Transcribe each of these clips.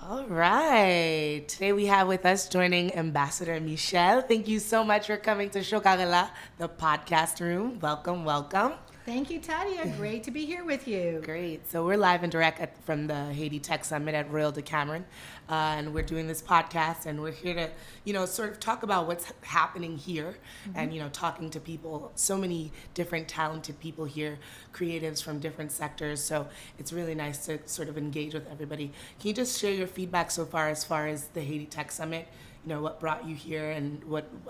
All right. Today we have with us joining Ambassador Michele. Thank you so much for coming to Chokarella, the podcast room. Welcome, welcome. Thank you, Tadia. Great to be here with you. Great. So we're live and direct from the Haiti Tech Summit at Royal de Cameron, and we're doing this podcast, and we're here to, sort of talk about what's happening here, and talking to people. So many different talented people here, creatives from different sectors. So it's really nice to sort of engage with everybody. Can you just share your feedback so far as the Haiti Tech Summit? What brought you here, and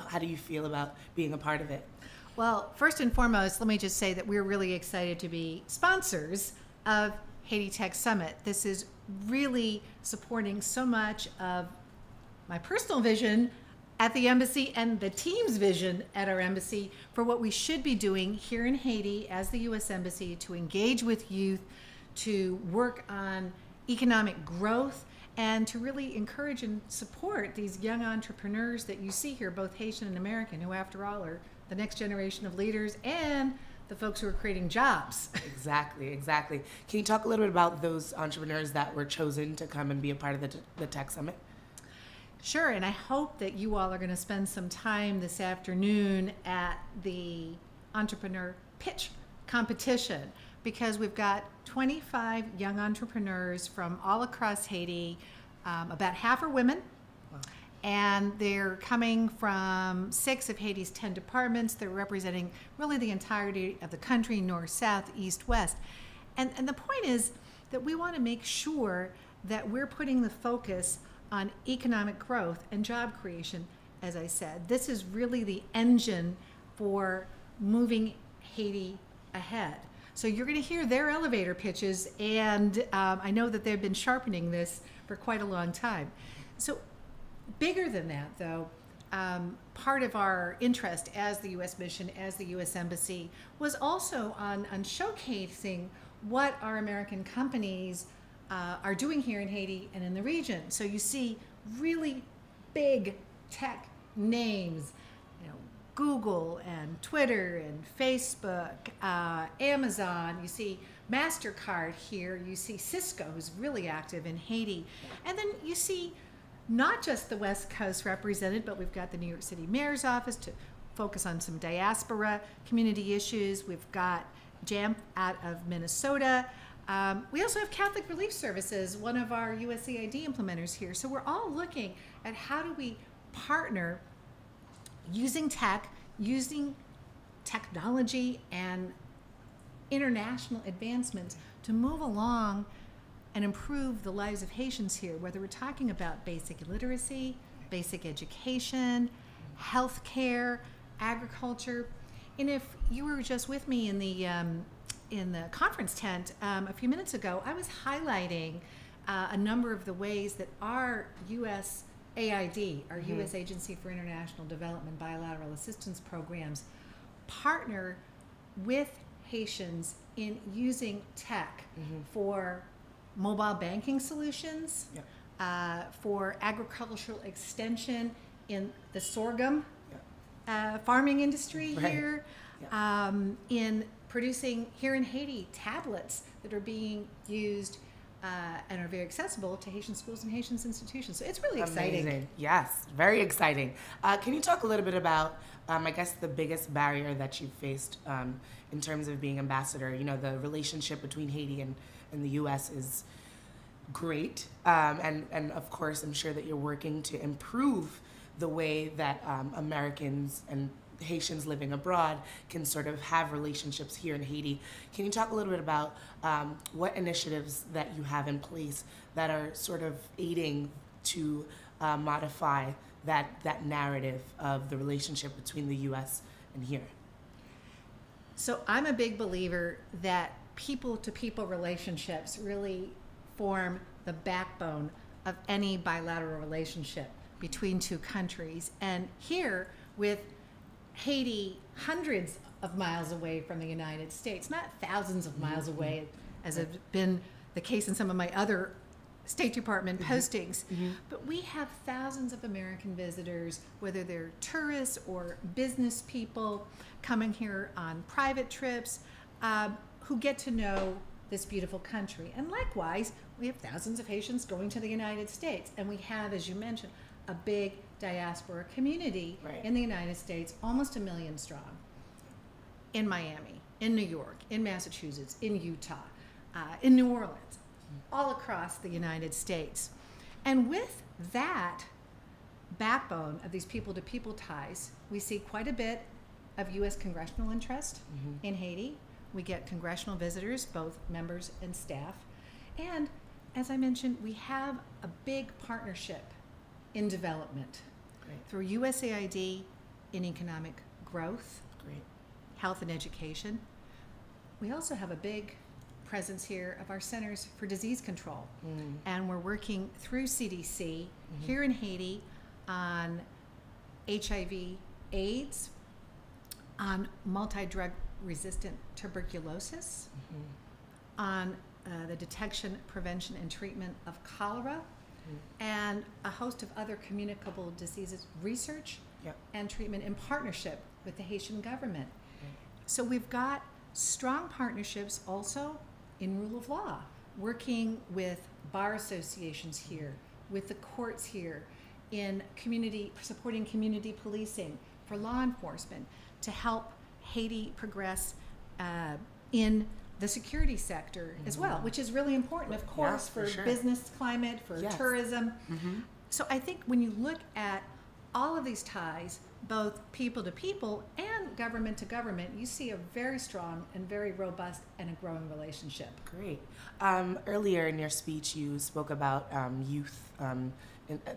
how do you feel about being a part of it? Well, first and foremost, let me just say that we're really excited to be sponsors of Haiti Tech Summit. This is really supporting so much of my personal vision at the embassy and the team's vision at our embassy for what we should be doing here in Haiti as the U.S. Embassy to engage with youth, to work on economic growth, and to really encourage and support these young entrepreneurs that you see here, both Haitian and American, who after all are the next generation of leaders and the folks who are creating jobs. Exactly. Can you talk a little bit about those entrepreneurs that were chosen to come and be a part of the Tech Summit? Sure, and I hope that you all are going to spend some time this afternoon at the entrepreneur pitch competition, because we've got 25 young entrepreneurs from all across Haiti. About half are women. Wow. And they're coming from 6 of Haiti's 10 departments. They're representing really the entirety of the country, north, south, east, west. And the point is that we want to make sure that we're putting the focus on economic growth and job creation. As I said, this is really the engine for moving Haiti ahead. So you're going to hear their elevator pitches, and I know that they've been sharpening this for quite a long time. So bigger than that, though, part of our interest as the U.S. mission, as the U.S. Embassy, was also on showcasing what our American companies are doing here in Haiti and in the region. So you see really big tech names, Google and Twitter and Facebook, Amazon. You see MasterCard here. You see Cisco, who's really active in Haiti. And then you see not just the West Coast represented, but we've got the New York City Mayor's Office to focus on some diaspora community issues. We've got JAMP out of Minnesota. We also have Catholic Relief Services, one of our USAID implementers here. So we're all looking at how do we partner using tech, using technology and international advancements to move along and improve the lives of Haitians here, whether we're talking about basic literacy, basic education, healthcare, agriculture. And if you were just with me in the conference tent a few minutes ago, I was highlighting a number of the ways that our USAID, our U.S. Agency for International Development Bilateral Assistance Programs, partner with Haitians in using tech for mobile banking solutions, for agricultural extension in the sorghum farming industry here, in producing here in Haiti tablets that are being used and are very accessible to Haitian schools and Haitian institutions. So it's really exciting. Amazing. Yes, very exciting. Can you talk a little bit about, I guess, the biggest barrier that you've faced in terms of being ambassador? The relationship between Haiti and the U.S. is great. And of course, I'm sure that you're working to improve the way that Americans and Haitians living abroad can sort of have relationships here in Haiti. Can you talk a little bit about what initiatives that you have in place that are sort of aiding to modify that narrative of the relationship between the U.S. and here? So I'm a big believer that people-to-people relationships really form the backbone of any bilateral relationship between two countries. And here, with Haiti hundreds of miles away from the United States, not thousands of miles away, as has been the case in some of my other State Department postings. But we have thousands of American visitors, whether they're tourists or business people coming here on private trips, who get to know this beautiful country. And likewise, we have thousands of Haitians going to the United States. And we have, as you mentioned, a big diaspora community in the United States, almost 1 million strong, in Miami, in New York, in Massachusetts, in Utah, in New Orleans, all across the United States. And with that backbone of these people-to-people ties, we see quite a bit of U.S. congressional interest in Haiti. We get congressional visitors, both members and staff. And as I mentioned, we have a big partnership in development through USAID in economic growth, health and education. We also have a big presence here of our Centers for Disease Control. And we're working through CDC here in Haiti on HIV, AIDS, on multi-drug resistant tuberculosis, on the detection, prevention, and treatment of cholera, and a host of other communicable diseases research and treatment in partnership with the Haitian government. So we've got strong partnerships also in rule of law, working with bar associations here, with the courts here, in supporting community policing for law enforcement to help Haiti progress in the security sector as well, which is really important, of course, for business climate, for tourism. So I think when you look at all of these ties, both people to people and government to government, you see a very strong and very robust and a growing relationship. Great. Earlier in your speech, you spoke about youth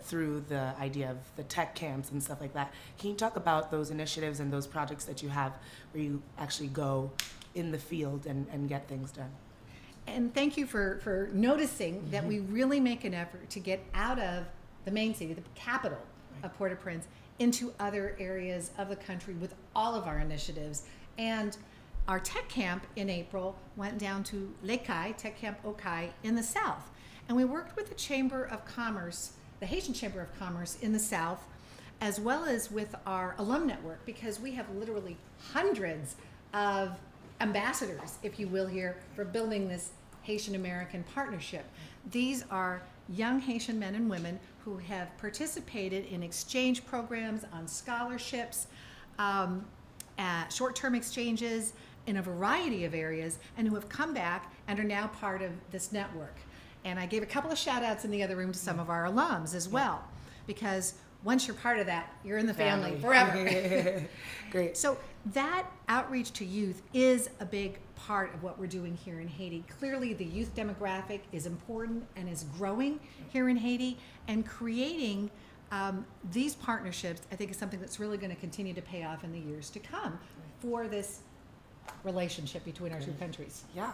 through the idea of the tech camps and stuff like that. Can you talk about those initiatives and those projects that you have where you actually go in the field and get things done? And thank you for noticing that we really make an effort to get out of the main city, the capital of Port-au-Prince, into other areas of the country with all of our initiatives. And our tech camp in April went down to Lekai, Tech Camp Okai in the south. And we worked with the Chamber of Commerce, the Haitian Chamber of Commerce in the south, as well as with our alum network, because we have literally hundreds of ambassadors, if you will, here for building this Haitian-American partnership. These are young Haitian men and women who have participated in exchange programs, on scholarships, short-term exchanges in a variety of areas, and who have come back and are now part of this network. And I gave a couple of shout-outs in the other room to some of our alums as well, because once you're part of that, you're in the family forever. Great. So that outreach to youth is a big part of what we're doing here in Haiti. Clearly, the youth demographic is important and is growing here in Haiti, and creating these partnerships, I think, is something that's really going to continue to pay off in the years to come for this relationship between our two countries. Yeah.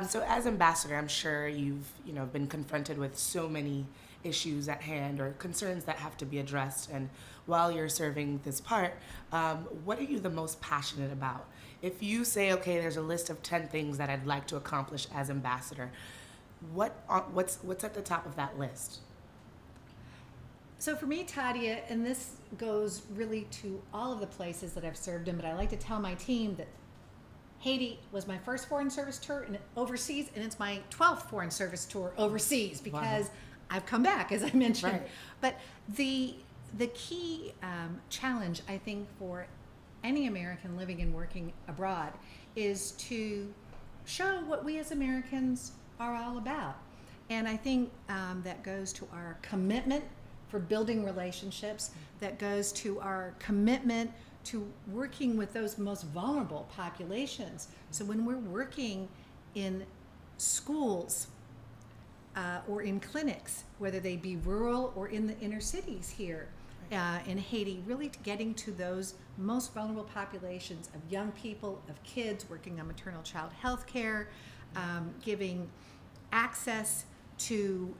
So as ambassador, I'm sure you've been confronted with so many issues at hand or concerns that have to be addressed. And while you're serving this part, what are you the most passionate about? If you say, okay, there's a list of 10 things that I'd like to accomplish as ambassador, what's at the top of that list? So for me, Tadia, and this goes really to all of the places that I've served in, but I like to tell my team that Haiti was my first foreign service tour overseas, and it's my 12th foreign service tour overseas, because I've come back, as I mentioned. But the key challenge, I think, for any American living and working abroad is to show what we as Americans are all about. And I think that goes to our commitment for building relationships, that goes to our commitment to working with those most vulnerable populations. So when we're working in schools or in clinics, whether they be rural or in the inner cities here in Haiti, really getting to those most vulnerable populations of young people, of kids, working on maternal child health care, giving access to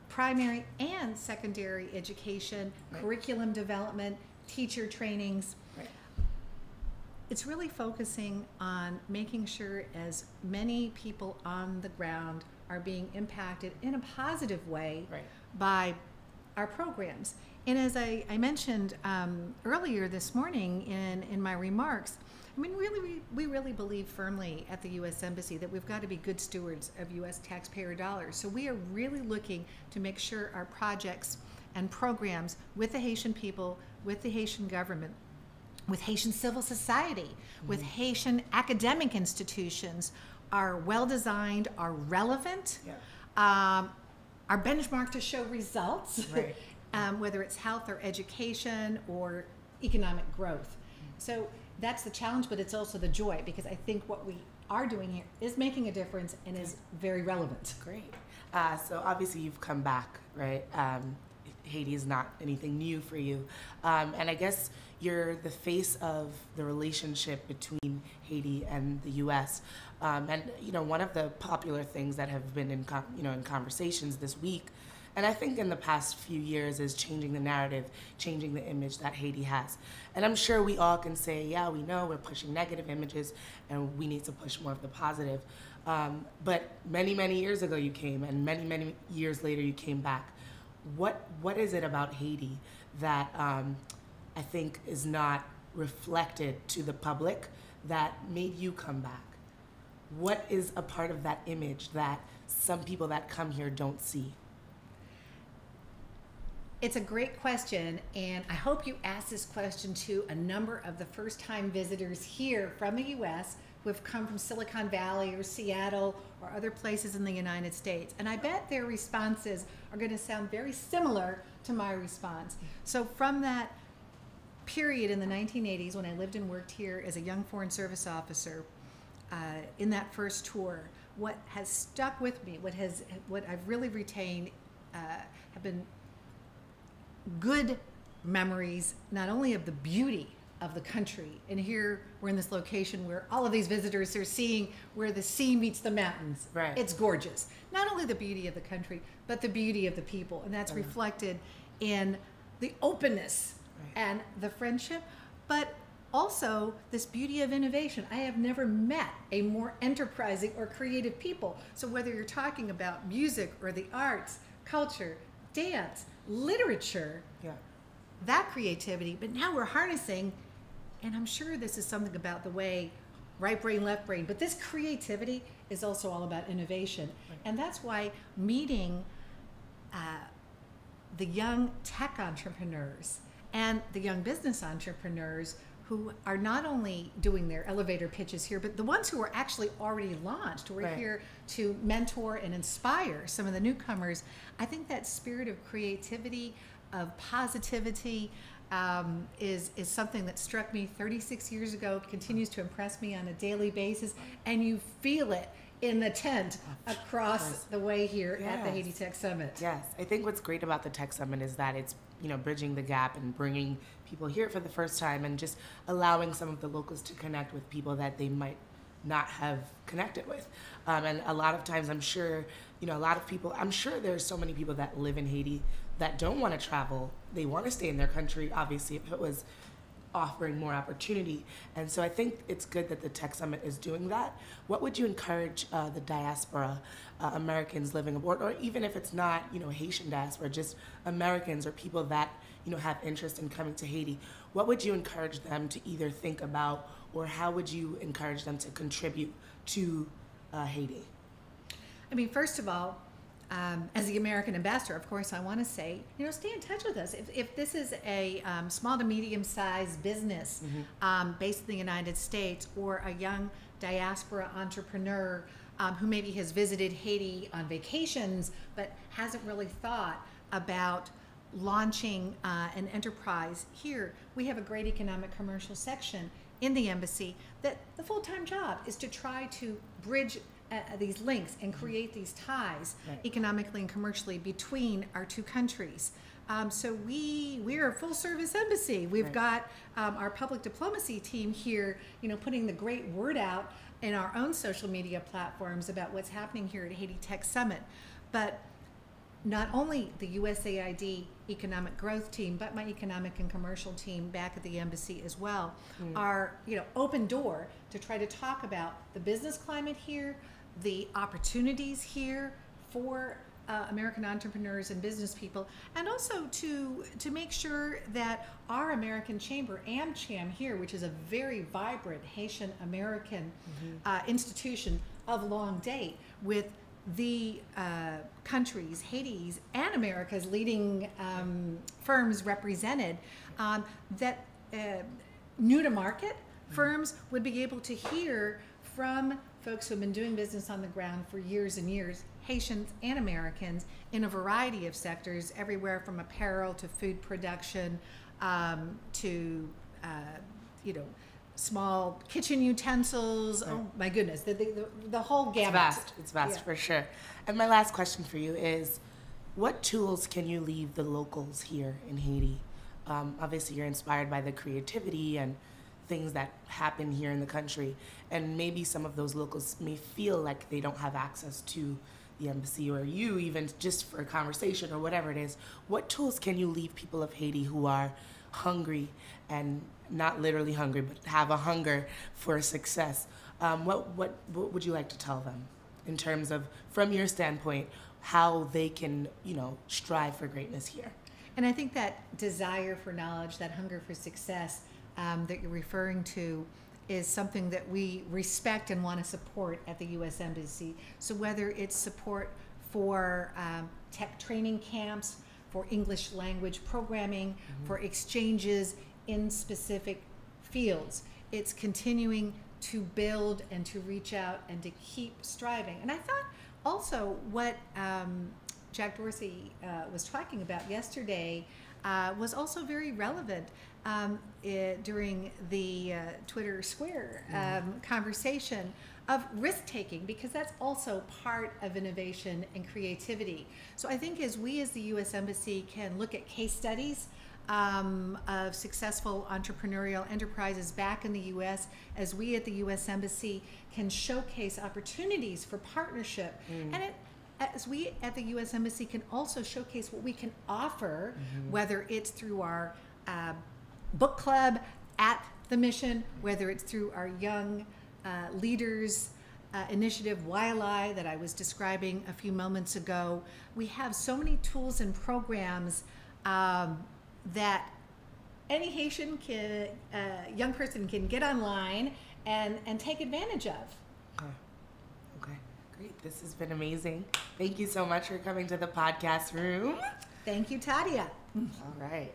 primary and secondary education, curriculum development, teacher trainings. It's really focusing on making sure as many people on the ground are being impacted in a positive way by our programs. And as I mentioned earlier this morning in my remarks, I mean, really, we really believe firmly at the U.S. Embassy that we've got to be good stewards of U.S. taxpayer dollars. So we are really looking to make sure our projects and programs with the Haitian people, with the Haitian government, with Haitian civil society, with Haitian academic institutions are well designed, are relevant, are benchmarked to show results, Right. Whether it's health or education or economic growth. So that's the challenge, but it's also the joy, because I think what we are doing here is making a difference and is very relevant. Great. So obviously you've come back, right? Haiti is not anything new for you. And I guess you're the face of the relationship between Haiti and the U.S. And, one of the popular things that have been in conversations this week, and I think in the past few years, is changing the narrative, changing the image that Haiti has. And I'm sure we all can say, yeah, we know we're pushing negative images and we need to push more of the positive. But many, many years ago you came, and many, many years later you came back. What is it about Haiti that I think is not reflected to the public that made you come back? What is a part of that image that some people that come here don't see? It's a great question, and I hope you ask this question to a number of the first-time visitors here from the U.S. who have come from Silicon Valley or Seattle or other places in the United States. And I bet their responses are going to sound very similar to my response. So from that period in the 1980s when I lived and worked here as a young Foreign Service officer, in that first tour, what has stuck with me, what I've really retained have been good memories, not only of the beauty of the country, and here we're in this location where all of these visitors are seeing where the sea meets the mountains. Right. It's gorgeous. Not only the beauty of the country, but the beauty of the people, and that's reflected in the openness and the friendship, but also this beauty of innovation. I have never met a more enterprising or creative people. So whether you're talking about music or the arts, culture, dance, literature, that creativity, but now we're harnessing, and I'm sure this is something about the way right brain, left brain, but this creativity is also all about innovation. And that's why meeting the young tech entrepreneurs and the young business entrepreneurs who are not only doing their elevator pitches here, but the ones who are actually already launched. We're here to mentor and inspire some of the newcomers. I think that spirit of creativity, of positivity, is something that struck me 36 years ago, continues to impress me on a daily basis, and you feel it in the tent across the way here at the Haiti Tech Summit. Yes, I think what's great about the Tech Summit is that it's bridging the gap and bringing people here for the first time and just allowing some of the locals to connect with people that they might not have connected with. And a lot of times I'm sure, a lot of people, I'm sure there's so many people that live in Haiti that don't want to travel. They want to stay in their country, obviously, if it was offering more opportunity. And so I think it's good that the Tech Summit is doing that. What would you encourage the diaspora, Americans living abroad, or even if it's not, Haitian diaspora, just Americans or people that, have interest in coming to Haiti, what would you encourage them to either think about, or how would you encourage them to contribute to Haiti? I mean, first of all, as the American ambassador, of course, I want to say, stay in touch with us. If this is a small to medium-sized business based in the United States, or a young diaspora entrepreneur who maybe has visited Haiti on vacations but hasn't really thought about launching an enterprise here, we have a great economic commercial section in the embassy that the full-time job is to try to bridge these links and create these ties economically and commercially between our two countries. So we're a full-service embassy. We've got our public diplomacy team here, putting the great word out in our own social media platforms about what's happening here at Haiti Tech Summit. But not only the USAID economic growth team, but my economic and commercial team back at the embassy as well are, open door to try to talk about the business climate here, the opportunities here for American entrepreneurs and business people, and also to make sure that our American Chamber, AmCham here, which is a very vibrant Haitian American institution of long date, with the countries, Haiti's and America's leading firms represented, that new to market firms would be able to hear from folks who have been doing business on the ground for years and years, Haitians and Americans, in a variety of sectors, everywhere from apparel to food production, to small kitchen utensils. Right. Oh my goodness, the whole gamut. It's vast for sure. And my last question for you is, what tools can you leave the locals here in Haiti? Obviously, you're inspired by the creativity and things that happen here in the country, and maybe some of those locals may feel like they don't have access to the embassy or you, even just for a conversation or whatever it is. What tools can you leave people of Haiti who are hungry, and not literally hungry, but have a hunger for success? What would you like to tell them in terms of, from your standpoint, how they can, strive for greatness here? And I think that desire for knowledge, that hunger for success that you're referring to, is something that we respect and want to support at the U.S. Embassy. So whether it's support for tech training camps, for English language programming, for exchanges in specific fields, it's continuing to build and to reach out and to keep striving. And I thought also what Jack Dorsey was talking about yesterday was also very relevant during the Twitter Square conversation of risk-taking, because that's also part of innovation and creativity. So I think as we as the U.S. Embassy can look at case studies of successful entrepreneurial enterprises back in the U.S., as we at the U.S. Embassy can showcase opportunities for partnership, and as we at the U.S. Embassy can also showcase what we can offer, whether it's through our book club at the mission, whether it's through our young leaders initiative, YLI, that I was describing a few moments ago. We have so many tools and programs that any Haitian young person can get online and take advantage of. Okay, great. This has been amazing. Thank you so much for coming to the podcast room. Thank you, Tadia. All right.